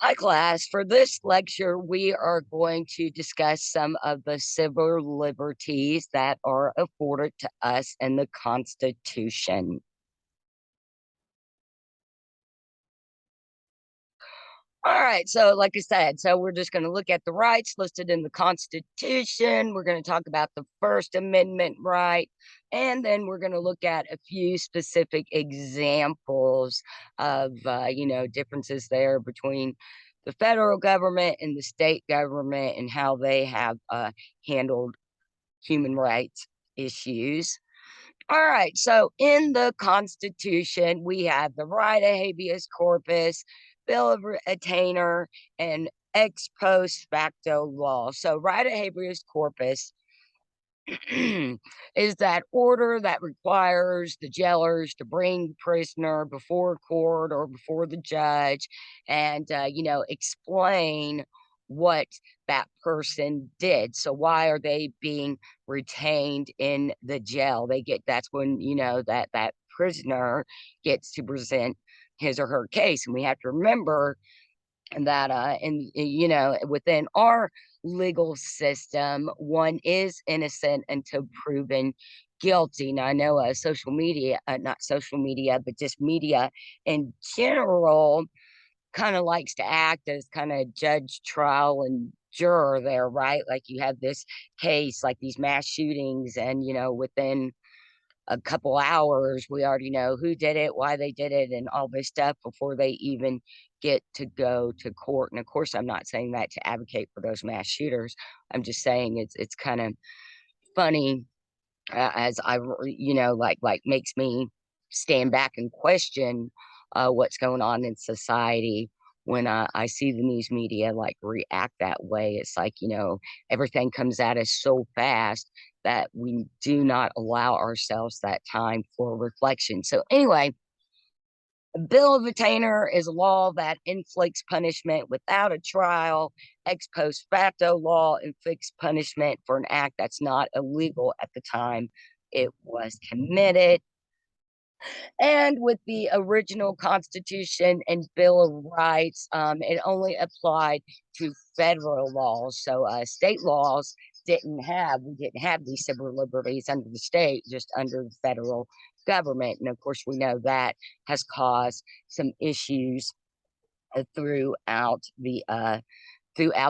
Hi, class. For this lecture, we are going to discuss some of the civil liberties that are afforded to us in the Constitution. All right, so like I said, we're just going to look at the rights listed in the Constitution. We're going to talk about the First Amendment right, and then we're going to look at a few specific examples of, differences there between the federal government and the state government and how they have handled human rights issues. All right. So in the Constitution, we have the right of habeas corpus, Bill of Attainder, and ex post facto law. So right of habeas corpus is that order that requires the jailers to bring the prisoner before court or before the judge and, explain what that person did. So why are they being retained in the jail? That's when, that prisoner gets to present his or her case. And we have to remember that within our legal system, one is innocent until proven guilty. Now I know social media, not social media, but just media in general kind of likes to act as kind of judge, trial, and juror there, right? Like you have this case, like these mass shootings, and within a couple hours, we already know who did it, why they did it, and all this stuff before they even get to go to court. And of course, I'm not saying that to advocate for those mass shooters. I'm just saying it's kind of funny, as like makes me stand back and question what's going on in society when I see the news media like react that way. It's like, everything comes at us so fast that we do not allow ourselves that time for reflection. So anyway, a Bill of Attainder is a law that inflicts punishment without a trial. Ex post facto law inflicts punishment for an act that's not illegal at the time it was committed. And with the original Constitution and Bill of Rights, it only applied to federal laws. So state laws we didn't have these civil liberties under the state, just under the federal government. And of course, we know that has caused some issues throughout the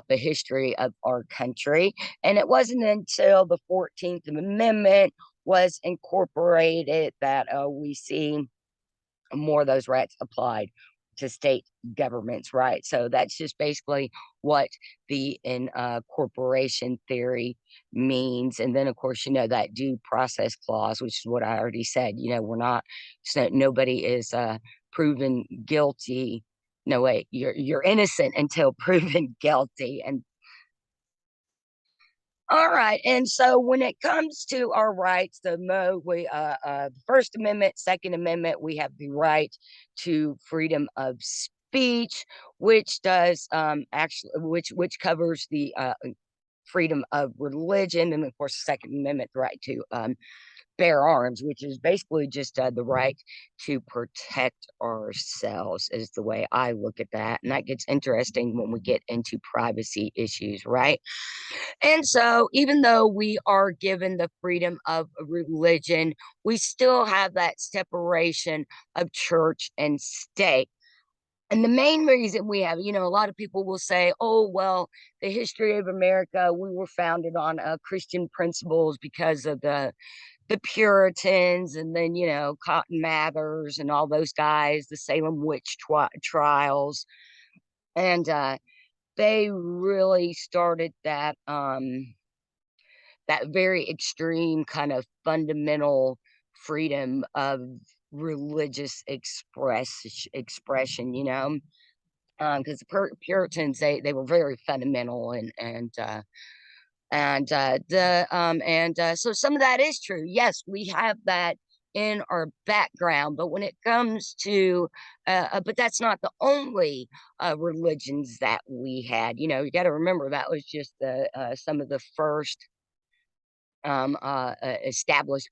history of our country. And it wasn't until the 14th Amendment was incorporated that we see more of those rights applied to state governments, right? So that's just basically what the incorporation theory means. And then, of course, that due process clause, which is what I already said. We're not, so nobody is proven guilty. No, wait, you're innocent until proven guilty. And all right. And so when it comes to our rights, First Amendment, Second Amendment, we have the right to freedom of speech, which does actually which covers the freedom of religion, and of course the Second Amendment, the right to bear arms, which is basically just the right to protect ourselves, is the way I look at that. And that gets interesting when we get into privacy issues, right? And so, even though we are given the freedom of religion, we still have that separation of church and state. And the main reason we have, a lot of people will say, oh, well, the history of America, we were founded on Christian principles because of the Puritans, and then, Cotton Mathers and all those guys, the Salem witch trials. And they really started that very extreme kind of fundamental freedom of religious expression, because the Puritans, they were very fundamental, so some of that is true. Yes, we have that in our background, but when it comes to but that's not the only religions that we had. You got to remember that was just some of the first established,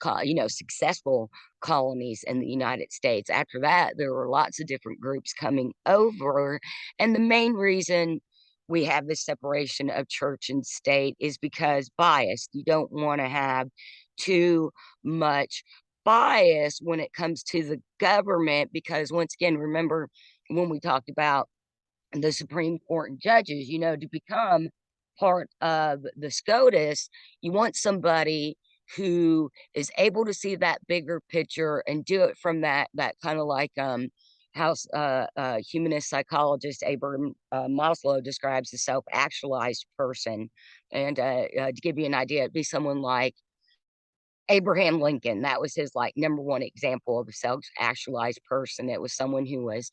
successful colonies in the United States. After that, there were lots of different groups coming over. And the main reason we have this separation of church and state is because bias. You don't want to have too much bias when it comes to the government, because once again, remember when we talked about the Supreme Court and judges, to become part of the SCOTUS, you want somebody who is able to see that bigger picture and do it from that kind of like house humanist psychologist Abraham Maslow describes the self-actualized person. And to give you an idea, it'd be someone like Abraham Lincoln. That was his like number one example of a self-actualized person. It was someone who was,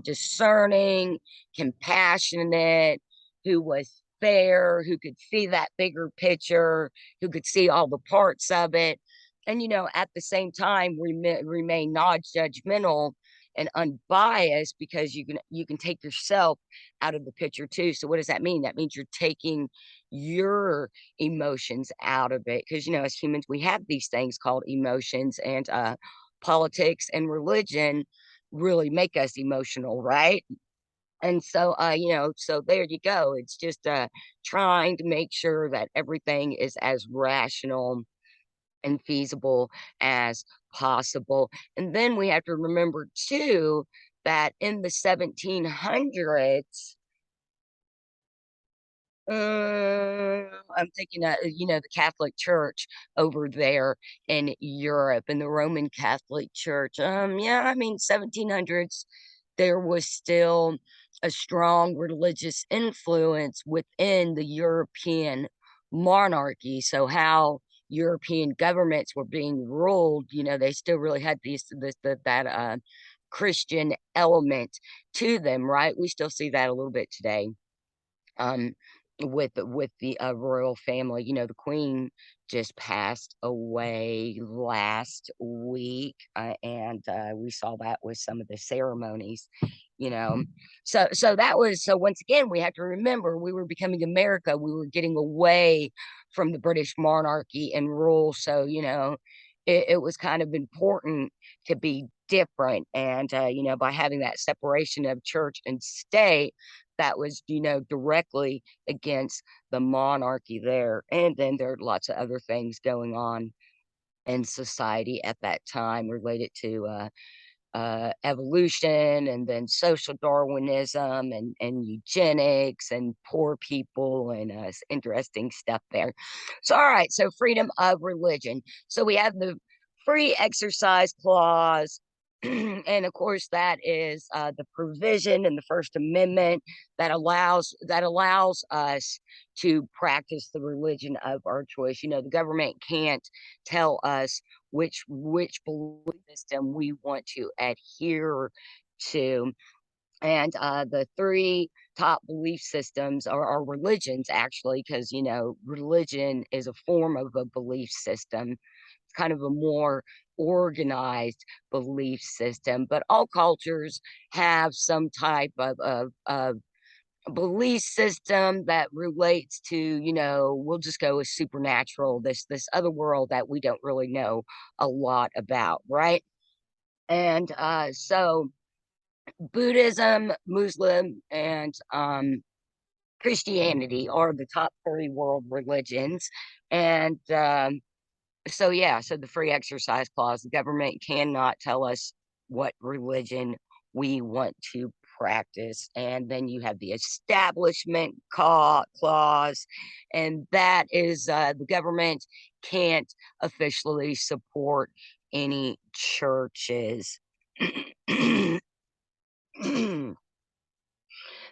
discerning, compassionate, who was fair, who could see that bigger picture, who could see all the parts of it. And, at the same time, remain non-judgmental and unbiased, because you can take yourself out of the picture too. So what does that mean? That means you're taking your emotions out of it, because as humans we have these things called emotions, and politics and religion really make us emotional, right? And so so there you go. It's just trying to make sure that everything is as rational and feasible as possible. And then we have to remember too that in the 1700s, I'm thinking, the Catholic Church over there in Europe, and the Roman Catholic Church. Yeah, I mean, 1700s, there was still a strong religious influence within the European monarchy. So how European governments were being ruled, they still really had that Christian element to them, right? We still see that a little bit today, um, with the royal family. The queen just passed away last week, and we saw that with some of the ceremonies. You know, so that was so. Once again, we have to remember we were becoming America. We were getting away from the British monarchy and rule. So it was kind of important to be different, and by having that separation of church and state, that was, directly against the monarchy there. And then there are lots of other things going on in society at that time related to evolution, and then social Darwinism, and eugenics and poor people, and interesting stuff there. So, all right. So, freedom of religion. So, we have the free exercise clause. And of course, that is the provision in the First Amendment that allows us to practice the religion of our choice. The government can't tell us which belief system we want to adhere to. And the three top belief systems are religions, actually, because religion is a form of a belief system. It's kind of a more organized belief system, but all cultures have some type of belief system that relates to, we'll just go with supernatural, this other world that we don't really know a lot about, right? And so Buddhism, Muslim, and Christianity are the top three world religions. And so yeah, so the free exercise clause, the government cannot tell us what religion we want to practice. And then you have the establishment clause, and that is the government can't officially support any churches.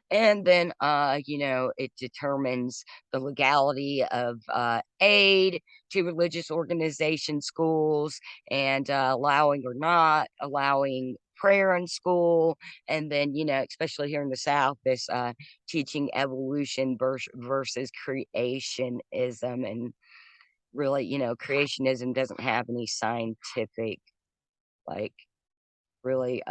And then it determines the legality of aid to religious organization schools, and allowing or not allowing prayer in school. And then especially here in the South, this teaching evolution versus creationism. And really, creationism doesn't have any scientific, like, really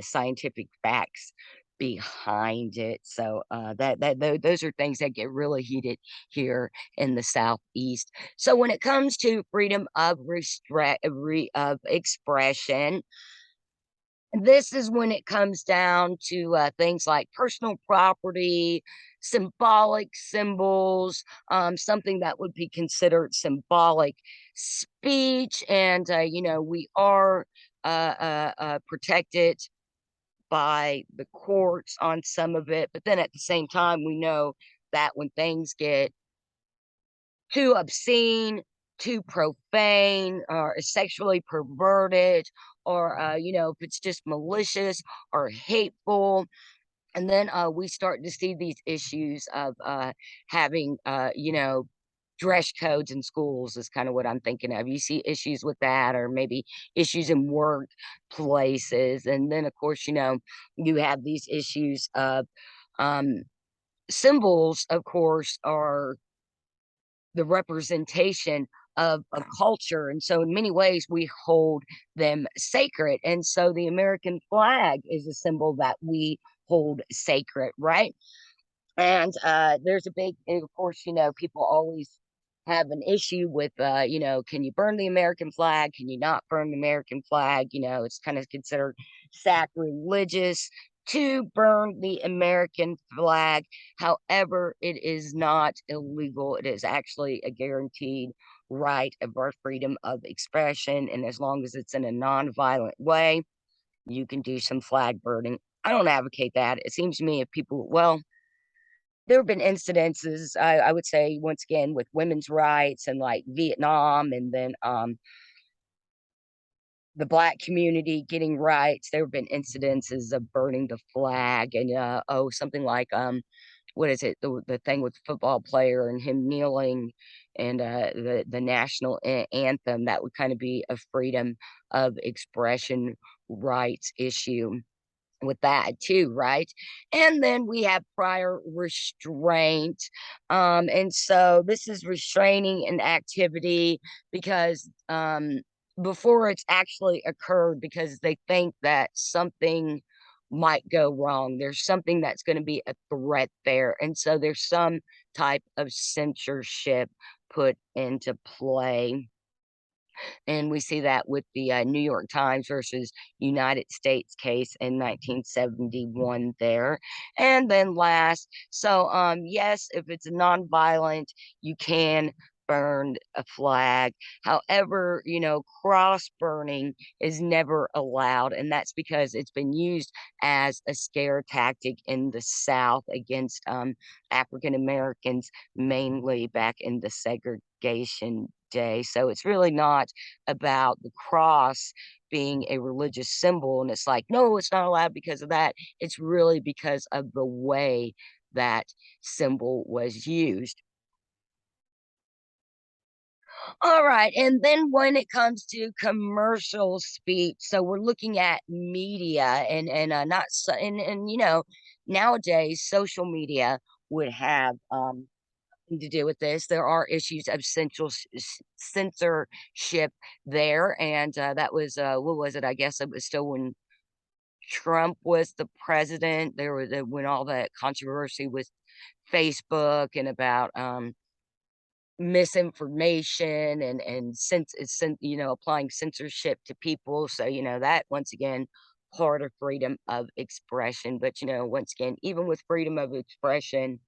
scientific facts behind it. So those are things that get really heated here in the Southeast. So when it comes to freedom of of expression, this is when it comes down to things like personal property, symbolic symbols, something that would be considered symbolic speech. And, we are protected by the courts on some of it. But then at the same time, we know that when things get too obscene, too profane, or sexually perverted, or, if it's just malicious or hateful, and then we start to see these issues of having, dress codes in schools is kind of what I'm thinking of. You see issues with that, or maybe issues in workplaces. And then, of course, you have these issues of um, symbols, of course, are the representation of a culture. And so, in many ways, we hold them sacred. And so, the American flag is a symbol that we hold sacred, right? And there's a big, and of course, people always have an issue with, can you burn the American flag? Can you not burn the American flag? It's kind of considered sacrilegious to burn the American flag. However, it is not illegal. It is actually a guaranteed right of our freedom of expression. And as long as it's in a nonviolent way, you can do some flag burning. I don't advocate that. It seems to me if people, well, there have been incidences, I would say, once again, with women's rights and like Vietnam, and then the black community getting rights. There have been incidences of burning the flag, and something like what is it, the thing with the football player and him kneeling, and the national anthem, that would kind of be a freedom of expression rights issue with that too, right? And then we have prior restraint. And so this is restraining an activity because before it's actually occurred, because they think that something might go wrong. There's something that's going to be a threat there. And so there's some type of censorship put into play, and we see that with the New York Times versus United States case in 1971 there. And then last, so yes, if it's nonviolent, you can burn a flag. However, cross burning is never allowed, and that's because it's been used as a scare tactic in the South against African Americans, mainly back in the segregation day. So it's really not about the cross being a religious symbol. And it's like, no, it's not allowed because of that. It's really because of the way that symbol was used. All right. And then when it comes to commercial speech, so we're looking at media, and not so, and nowadays social media would have to do with this. There are issues of censorship there, and that was what was it? I guess it was still when Trump was the president. There was when all that controversy with Facebook and about misinformation and applying censorship to people. So that once again part of freedom of expression. But once again, even with freedom of expression,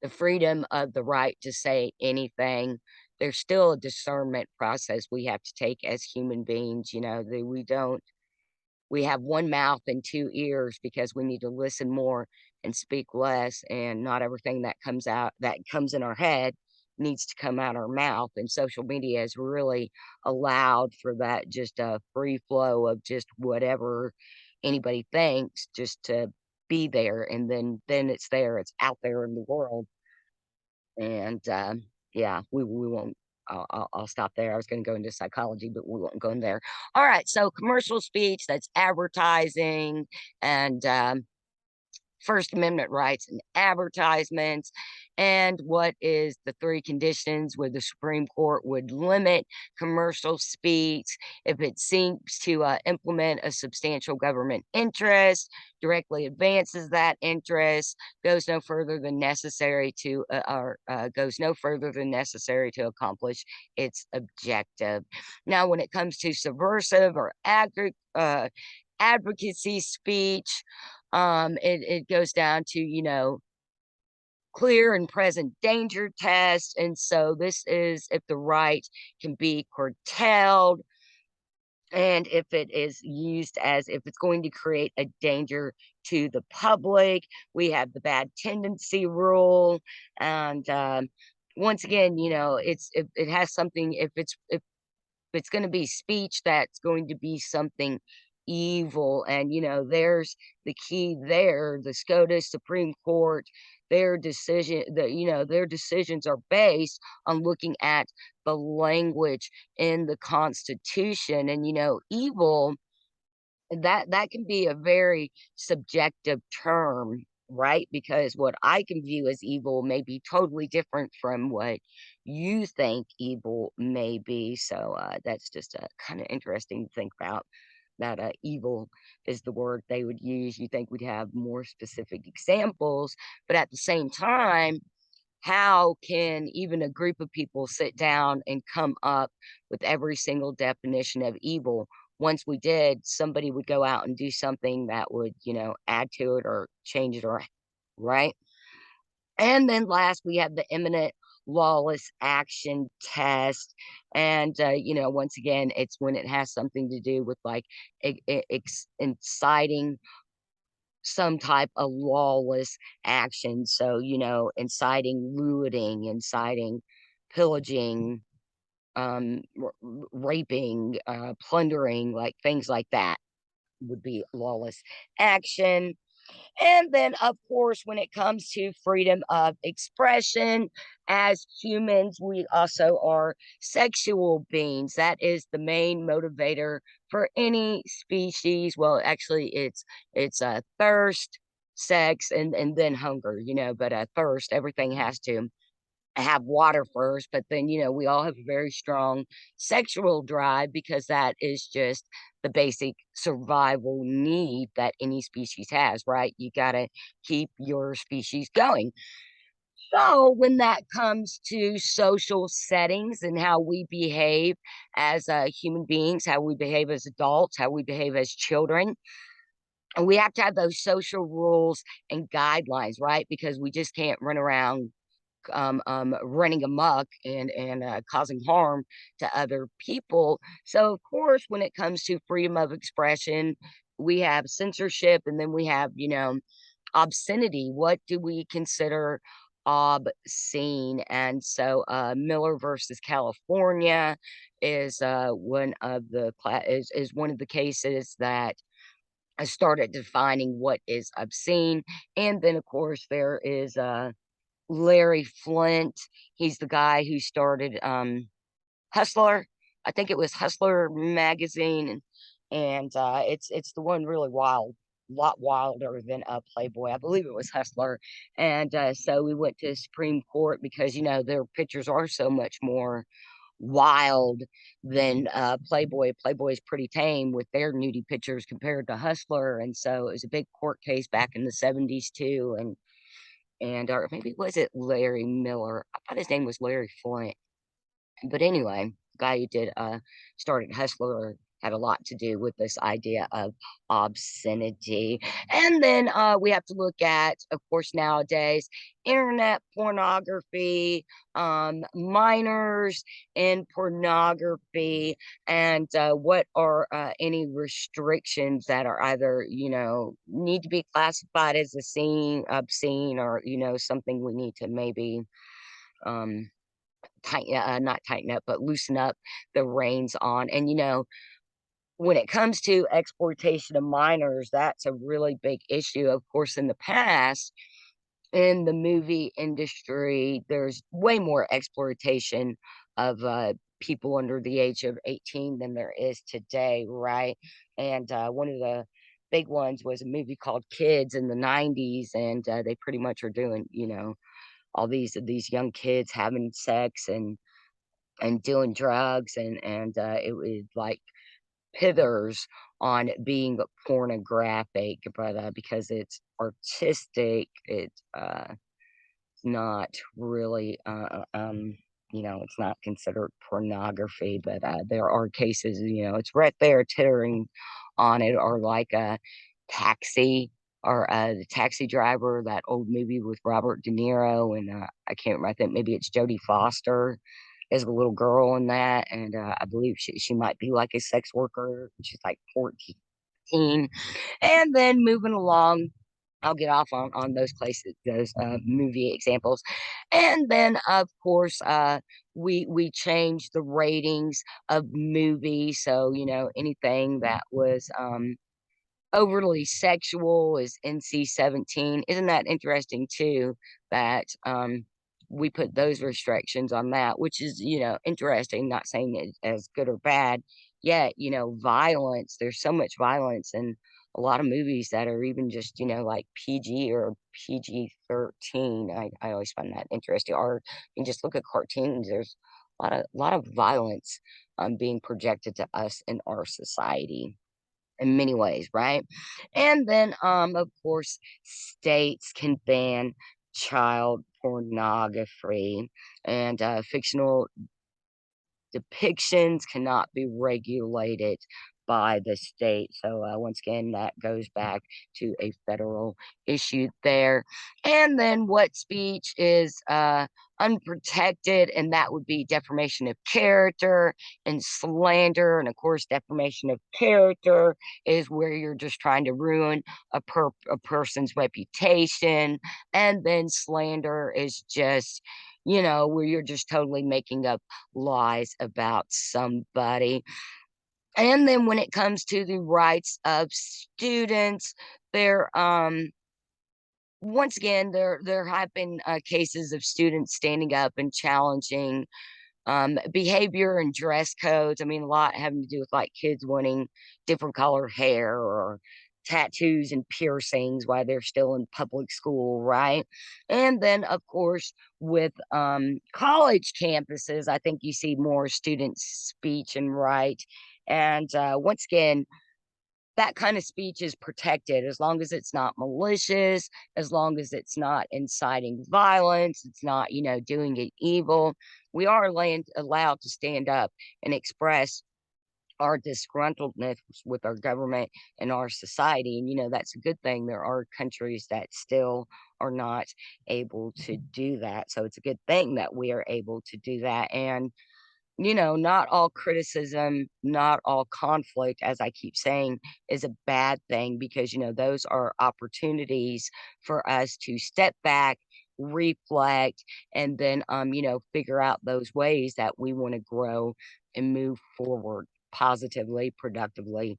the freedom of the right to say anything, there's still a discernment process we have to take as human beings. We have one mouth and two ears because we need to listen more and speak less, and not everything that comes in our head needs to come out our mouth. And social media has really allowed for that, just a free flow of just whatever anybody thinks, just to be there, and then it's there, it's out there in the world. And yeah, we won't. I'll stop there. I was going to go into psychology, but we won't go in there. All right. So commercial speech, that's advertising, and First Amendment rights and advertisements, and what is the three conditions where the Supreme Court would limit commercial speech if it seeks to implement a substantial government interest, directly advances that interest, goes no further than necessary to goes no further than necessary to accomplish its objective. Now, when it comes to subversive or advocacy speech, it goes down to, clear and present danger test. And so this is if the right can be curtailed and if it is used as if it's going to create a danger to the public. We have the bad tendency rule. And once again, it has something, if it's gonna be speech that's going to be something evil, and, there's the key there, the SCOTUS Supreme Court, their decisions are based on looking at the language in the Constitution, and, evil, that can be a very subjective term, right? Because what I can view as evil may be totally different from what you think evil may be. So that's just kind of interesting to think about. That evil is the word they would use. You think we'd have more specific examples, but at the same time, how can even a group of people sit down and come up with every single definition of evil? Once we did, somebody would go out and do something that would, add to it or change it, or right. And then last, we have the imminent lawless action test. And, once again, it's when it has something to do with like inciting some type of lawless action. So, inciting looting, inciting pillaging, raping, plundering, like things like that would be lawless action. And then, of course, when it comes to freedom of expression, as humans, we also are sexual beings. That is the main motivator for any species. Well, actually, it's thirst, sex, and then hunger. But thirst, everything has to have water first, but then, we all have a very strong sexual drive because that is just the basic survival need that any species has, right? You got to keep your species going. So, when that comes to social settings and how we behave as human beings, how we behave as adults, how we behave as children, and we have to have those social rules and guidelines, right? Because we just can't run around running amok and causing harm to other people. So, of course, when it comes to freedom of expression, we have censorship, and then we have, obscenity. What do we consider obscene? And so, Miller versus California is is one of the cases that I started defining what is obscene. And then, of course, there is Larry Flint. He's the guy who started Hustler. I think it was Hustler magazine, and it's the one really wild, lot wilder than Playboy. I believe it was Hustler, and so we went to Supreme Court because their pictures are so much more wild than Playboy. Playboy's pretty tame with their nudie pictures compared to Hustler, and so it was a big court case back in the '70s too, and or maybe was it Larry Miller? I thought his name was Larry Flint. But anyway, guy who did started Hustler had a lot to do with this idea of obscenity. And then we have to look at, of course, nowadays, internet pornography, minors in pornography, and what are any restrictions that are either, need to be classified as obscene, or, something we need to maybe um not tighten up, but loosen up the reins on. And, when it comes to exploitation of minors, that's a really big issue. Of course, in the past, in the movie industry, there's way more exploitation of people under the age of 18 than there is today, right? And one of the big ones was a movie called Kids in the '90s, and they pretty much are doing, all these young kids having sex and doing drugs, and it was like pithers on being pornographic, but because it's artistic, it's not really, it's not considered pornography, but there are cases, it's right there teetering on it, or like a Taxi, or the Taxi Driver, that old movie with Robert De Niro, and I can't remember, I think maybe it's Jodie Foster as a little girl in that, and I believe she might be like a sex worker. She's like 14. And then moving along, I'll get off on those places, those movie examples, and then of course we changed the ratings of movies. So anything that was overly sexual is NC-17. Isn't that interesting too? That we put those restrictions on that, which is interesting. Not saying it as good or bad. Yet violence. There's so much violence in a lot of movies that are even just like PG or PG-13. I always find that interesting. Or you can just look at cartoons. There's a lot of violence being projected to us in our society in many ways, right? And then, of course, states can ban child pornography, and fictional depictions cannot be regulated by the state. So once again, that goes back to a federal issue there. And then what speech is unprotected, and that would be defamation of character and slander. And of course, defamation of character is where you're just trying to ruin a person's reputation, and then slander is just where you're just totally making up lies about somebody. And then when it comes to the rights of students, there once again there have been cases of students standing up and challenging behavior and dress codes. I mean, a lot having to do with like kids wanting different color hair or tattoos and piercings while they're still in public school, right? And then, of course, with college campuses, I think you see more student speech and right. And once again, that kind of speech is protected as long as it's not malicious, as long as it's not inciting violence, it's not, doing it evil. We are allowed to stand up and express our disgruntledness with our government and our society. And, that's a good thing. There are countries that still are not able to do that. So it's a good thing that we are able to do that. And not all criticism, not all conflict, as I keep saying, is a bad thing, because, those are opportunities for us to step back, reflect, and then, figure out those ways that we want to grow and move forward positively, productively,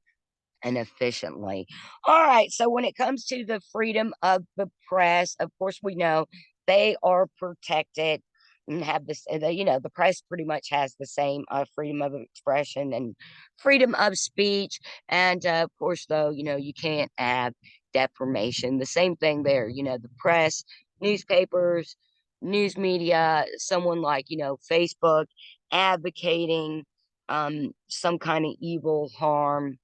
and efficiently. All right. So when it comes to the freedom of the press, of course, we know they are protected and have this, the press pretty much has the same freedom of expression and freedom of speech. And of course, though, you can't have defamation. The same thing there, the press, newspapers, news media, someone like, Facebook advocating some kind of evil, harm,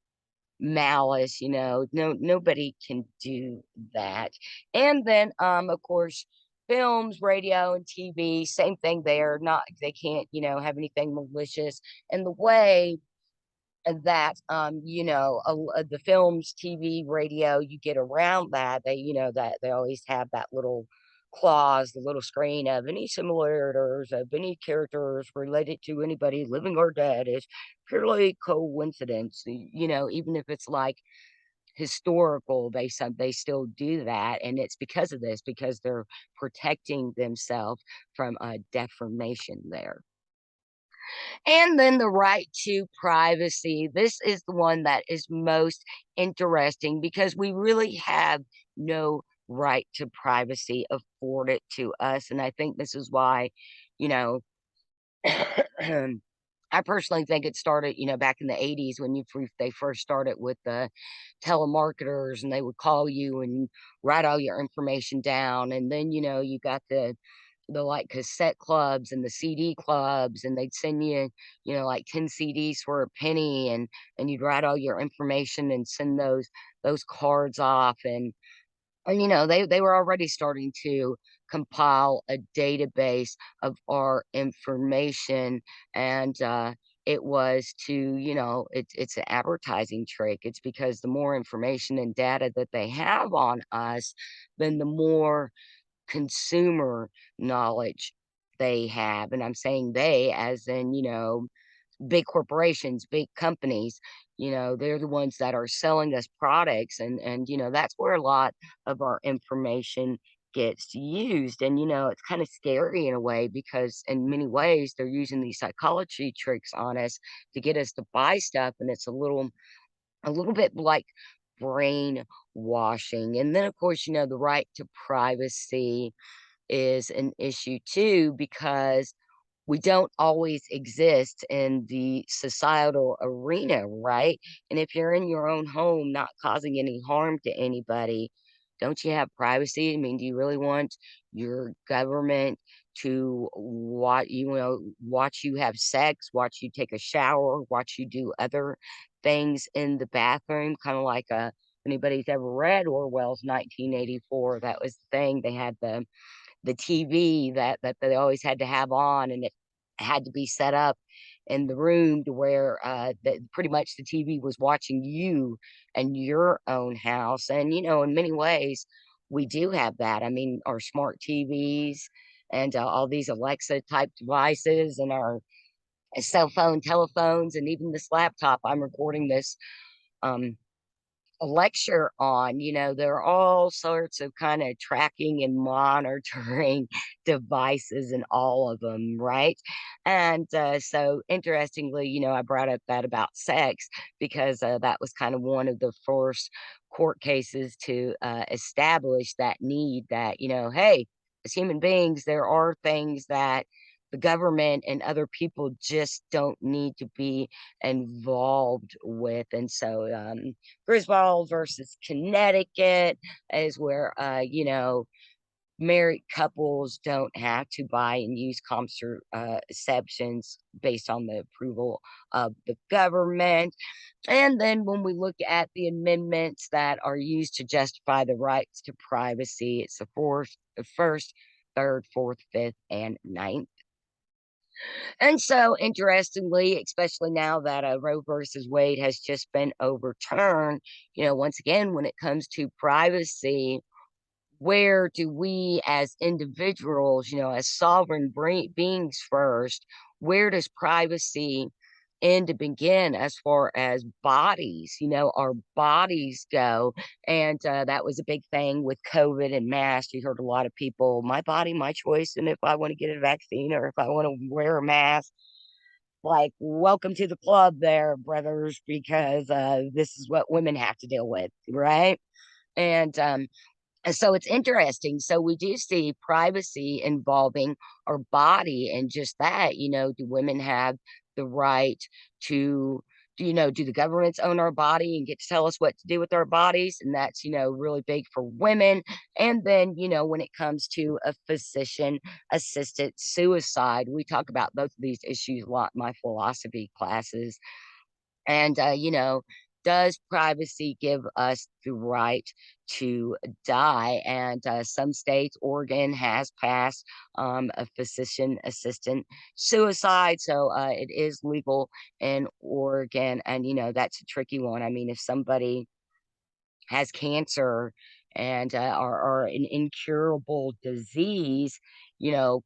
malice. Nobody can do that. And then of course, films, radio, and TV, same thing there. Not, they can't have anything malicious. And the way that the films, TV, radio, you get around that, that they always have that little clause, the little screen of any similarities of any characters related to anybody living or dead is purely coincidence. Even if it's like historical, they still do that, and it's because of this, because they're protecting themselves from a defamation there. And then the right to privacy. This is the one that is most interesting, because we really have no right to privacy afforded to us. And I think this is why, you know, I personally think it started, back in the '80s when they first started with the telemarketers, and they would call you and write all your information down, and then, you got like, cassette clubs and the CD clubs, and they'd send you, like 10 CDs for a penny, and you'd write all your information and send those cards off, and, they were already starting to compile a database of our information, and, it was to, it's an advertising trick. It's because the more information and data that they have on us, then the more consumer knowledge they have, and I'm saying they as in, big corporations, big companies, they're the ones that are selling us products, and that's where a lot of our information gets used. And it's kind of scary in a way, because in many ways they're using these psychology tricks on us to get us to buy stuff, and it's a little bit like brainwashing. And then of course, the right to privacy is an issue too, because we don't always exist in the societal arena, right? And if you're in your own home, not causing any harm to anybody, don't you have privacy? I mean, do you really want your government to watch you have sex, watch you take a shower, watch you do other things in the bathroom? Kind of like if anybody's ever read Orwell's 1984, that was the thing. They had the TV that they always had to have on, and it had to be set up in the room to where that pretty much the TV was watching you and your own house. And in many ways, we do have that. I mean, our smart TVs and all these Alexa type devices, and our cell phone, telephones, and even this laptop I'm recording this um, a lecture on. There are all sorts of kind of tracking and monitoring devices in all of them, right? And so interestingly, I brought up that about sex, because that was kind of one of the first court cases to establish that need, that, hey, as human beings, there are things that the government and other people just don't need to be involved with. And so Griswold versus Connecticut is where, married couples don't have to buy and use contraceptions based on the approval of the government. And then when we look at the amendments that are used to justify the rights to privacy, it's the first, third, fourth, fifth, and ninth. And so, interestingly, especially now that Roe versus Wade has just been overturned, once again, when it comes to privacy, where do we as individuals, as sovereign beings first, where does privacy end to begin as far as bodies, our bodies go? And that was a big thing with COVID and masks. You heard a lot of people, my body, my choice. And if I want to get a vaccine or if I want to wear a mask, like, welcome to the club there, brothers, because this is what women have to deal with, right? And so it's interesting. So we do see privacy involving our body, and just that, do women have the right to, do the governments own our body and get to tell us what to do with our bodies? And that's, really big for women. And then, when it comes to a physician assisted suicide, we talk about both of these issues a lot in my philosophy classes. And, does privacy give us the right to die? And some states, Oregon has passed a physician assistant suicide. So it is legal in Oregon. And, that's a tricky one. I mean, if somebody has cancer and or an incurable disease,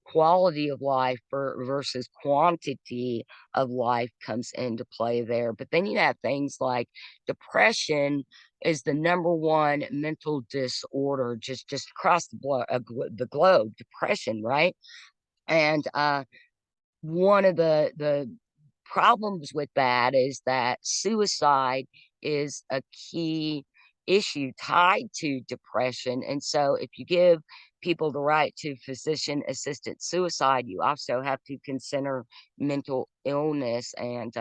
quality of life versus quantity of life comes into play there. But then you have things like depression is the number one mental disorder just across the globe. Depression, right? And one of the problems with that is that suicide is a key issue tied to depression. And so if you give people the right to physician assisted suicide, you also have to consider mental illness. And,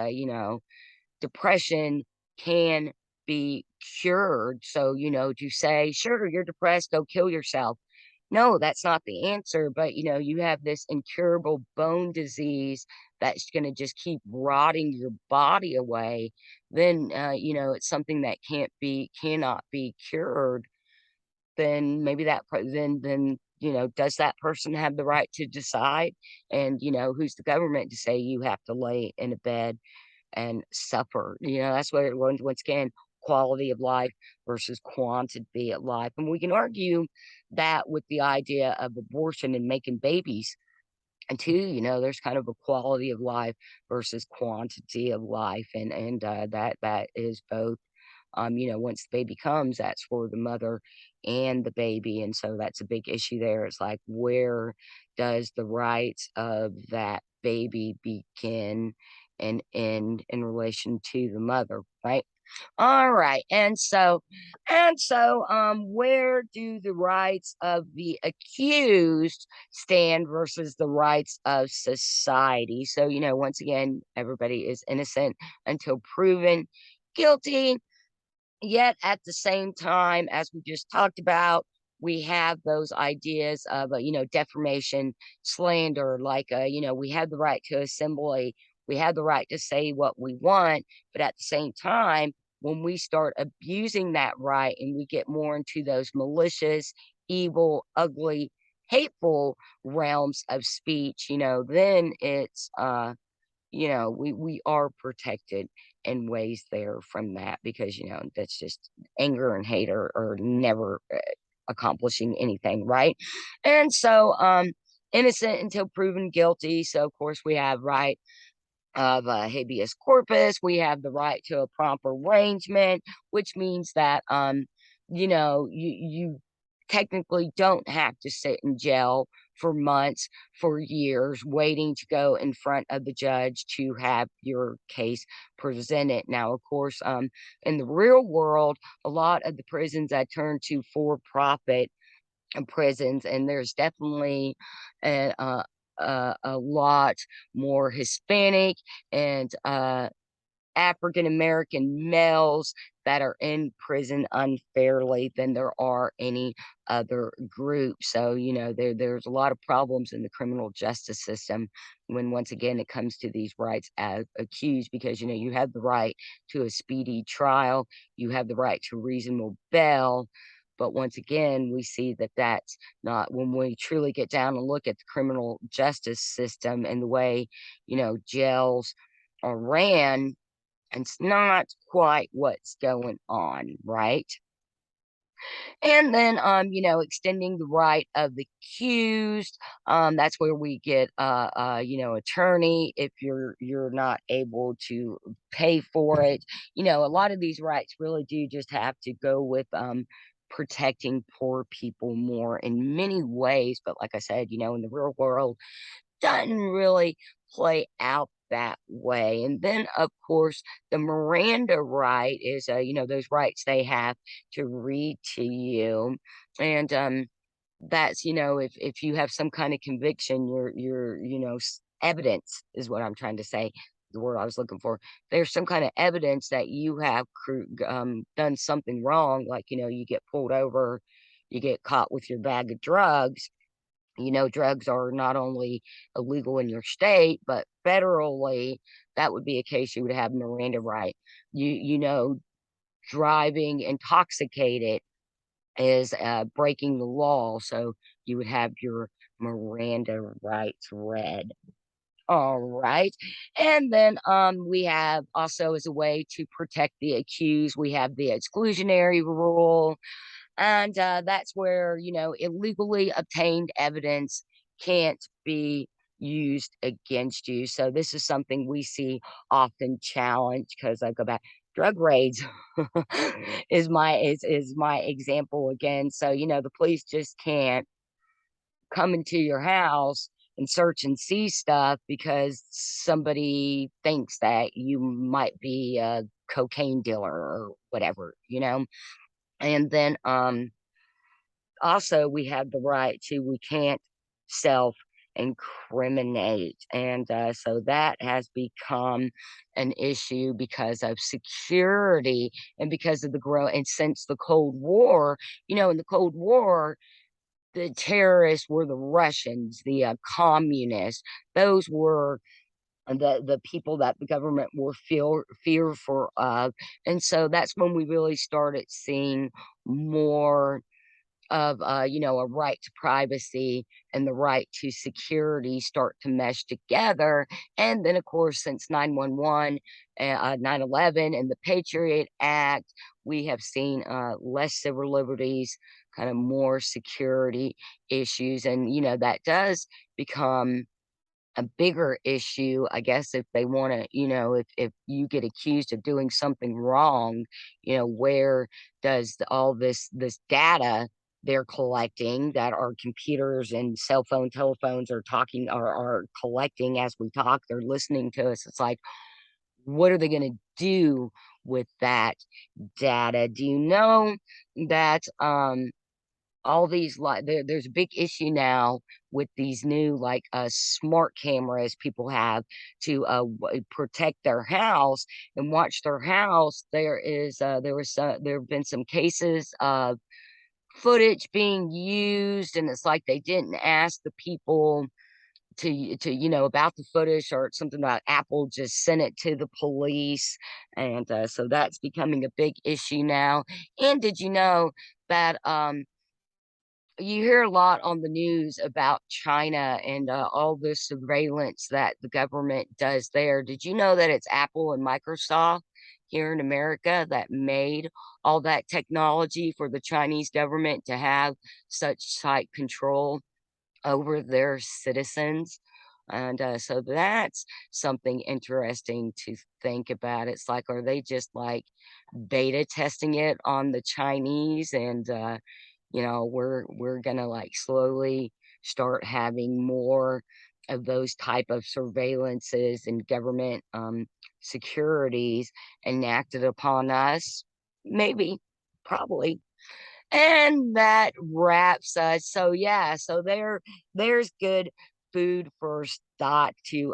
depression can be cured. So, to say, sure, you're depressed, go kill yourself. No, that's not the answer. But, you have this incurable bone disease that's going to just keep rotting your body away. Then, it's something that cannot be cured. Then maybe does that person have the right to decide? And, who's the government to say you have to lay in a bed and suffer? That's where it runs once again, quality of life versus quantity of life. And we can argue that with the idea of abortion and making babies. And two, there's kind of a quality of life versus quantity of life. And that is both. Once the baby comes, that's for the mother and the baby. And so that's a big issue there. It's like, where does the rights of that baby begin and end in relation to the mother, right? All right. Where do the rights of the accused stand versus the rights of society? So, once again, everybody is innocent until proven guilty. Yet at the same time, as we just talked about, we have those ideas of, defamation, slander, like, we have the right to assembly, we have the right to say what we want, but at the same time, when we start abusing that right and we get more into those malicious, evil, ugly, hateful realms of speech, then we are protected in ways there from that, because, that's just anger and hate are never accomplishing anything, right? And so, innocent until proven guilty. So, of course, we have right of habeas corpus. We have the right to a prompt arrangement, which means that you technically don't have to sit in jail for months, for years, waiting to go in front of the judge to have your case presented. Now, of course, in the real world, a lot of the prisons that turn to for-profit prisons, and there's definitely a, a lot more Hispanic and African American males that are in prison unfairly than there are any other group. So, there's a lot of problems in the criminal justice system when, once again, it comes to these rights as accused, because, you have the right to a speedy trial, you have the right to reasonable bail. But once again, we see that that's not, when we truly get down and look at the criminal justice system and the way, jails are ran, it's not quite what's going on, right? And then, extending the right of the accused. That's where we get, attorney if you're not able to pay for it. A lot of these rights really do just have to go with protecting poor people more in many ways. But like I said, in the real world, doesn't really play out that way. And then, of course, the Miranda right is, those rights they have to read to you. And that's, if you have some kind of conviction, evidence is what I'm trying to say. The word I was looking for. There's some kind of evidence that you have done something wrong, like, you get pulled over, you get caught with your bag of drugs. Drugs are not only illegal in your state, but federally, that would be a case you would have Miranda right. Driving intoxicated is breaking the law, so you would have your Miranda rights read. All right. And then we have also, as a way to protect the accused, we have the exclusionary rule, and that's where, illegally obtained evidence can't be used against you. So this is something we see often challenged, because I go back, drug raids is my example again. So, the police just can't come into your house and search and see stuff because somebody thinks that you might be a cocaine dealer or whatever. And then also we have the right to we can't self incriminate, and so that has become an issue because of security and because of the grow and since the Cold War, in the Cold War, the terrorists were the Russians, the communists. Those were the people that the government were fearful of, and so that's when we really started seeing more of a right to privacy and the right to security start to mesh together. And then of course since 911, 9/11 and the Patriot Act, we have seen less civil liberties, kind of more security issues, and that does become a bigger issue, I guess, if they want to, if you get accused of doing something wrong, where does all this data they're collecting that our computers and cell phone telephones are talking are collecting as we talk, they're listening to us. It's like, what are they going to do with that data? Do you know that all these there's a big issue now with these new smart cameras people have to protect their house and watch their house. There have been some cases of footage being used, and it's like they didn't ask the people to about the footage or something. About Apple just sent it to the police, and so that's becoming a big issue now. And did you know that you hear a lot on the news about China and all the surveillance that the government does there? Did you know that it's Apple and Microsoft here in America that made all that technology for the Chinese government to have such tight control over their citizens? And so that's something interesting to think about. It's like, are they just like beta testing it on the Chinese, and we're gonna like slowly start having more of those type of surveillances and government securities enacted upon us? Maybe, probably. And that wraps us. So yeah, so there's good food for thought to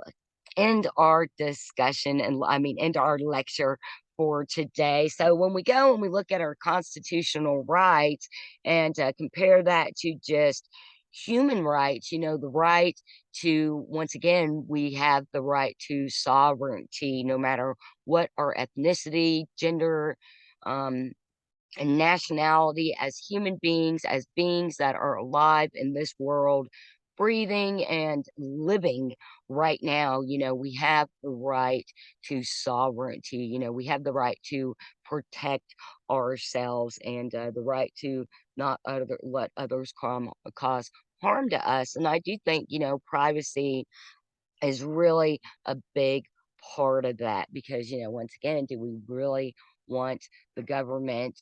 end our discussion, and I mean end our lecture for today. So when we go and we look at our constitutional rights and compare that to just human rights, the right to, once again, we have the right to sovereignty, no matter what our ethnicity, gender, um, and nationality, as human beings, as beings that are alive in this world, breathing and living right now. We have the right to sovereignty. We have the right to protect ourselves, and the right to not let others cause harm to us. And I do think, privacy is really a big part of that, because, once again, do we really want the government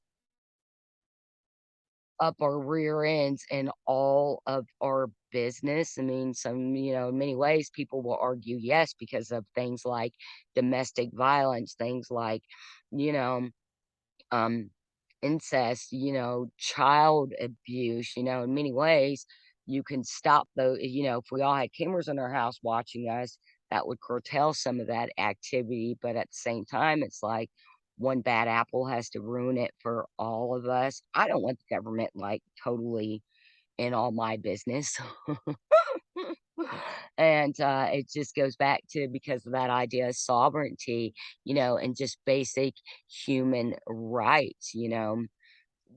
up our rear ends in all of our business? I mean, in many ways, people will argue yes, because of things like domestic violence, things like, you know, um, incest, child abuse. In many ways, you can stop those. If we all had cameras in our house watching us, that would curtail some of that activity. But at the same time, it's like one bad apple has to ruin it for all of us. I don't want the government like totally in all my business. And it just goes back to, because of that idea of sovereignty, and just basic human rights.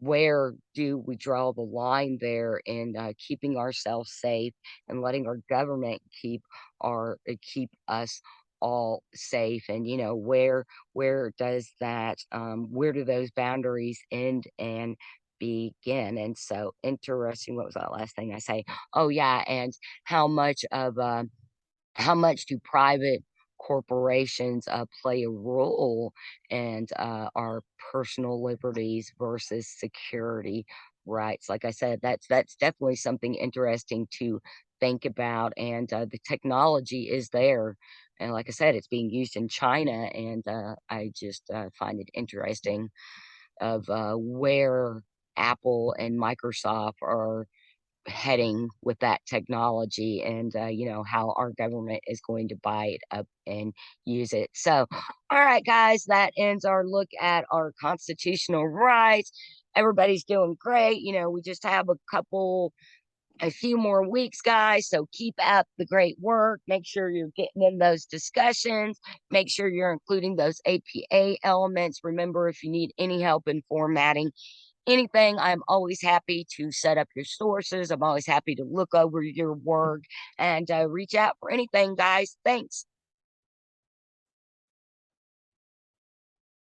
Where do we draw the line there in keeping ourselves safe and letting our government keep us all safe? And where does that where do those boundaries end and begin? And so interesting. What was that last thing I say? Oh yeah, and how much of how much do private corporations play a role in our personal liberties versus security rights? Like I said, that's definitely something interesting to think about. And the technology is there, and like I said, it's being used in China, and I just find it interesting. of where Apple and Microsoft are heading with that technology, and how our government is going to buy it up and use it. So all right, guys, that ends our look at our constitutional rights. Everybody's doing great. We just have a few more weeks, guys. So keep up the great work. Make sure you're getting in those discussions. Make sure you're including those APA elements. Remember, if you need any help in formatting anything, I'm always happy to set up your sources. I'm always happy to look over your work and reach out for anything, guys. Thanks.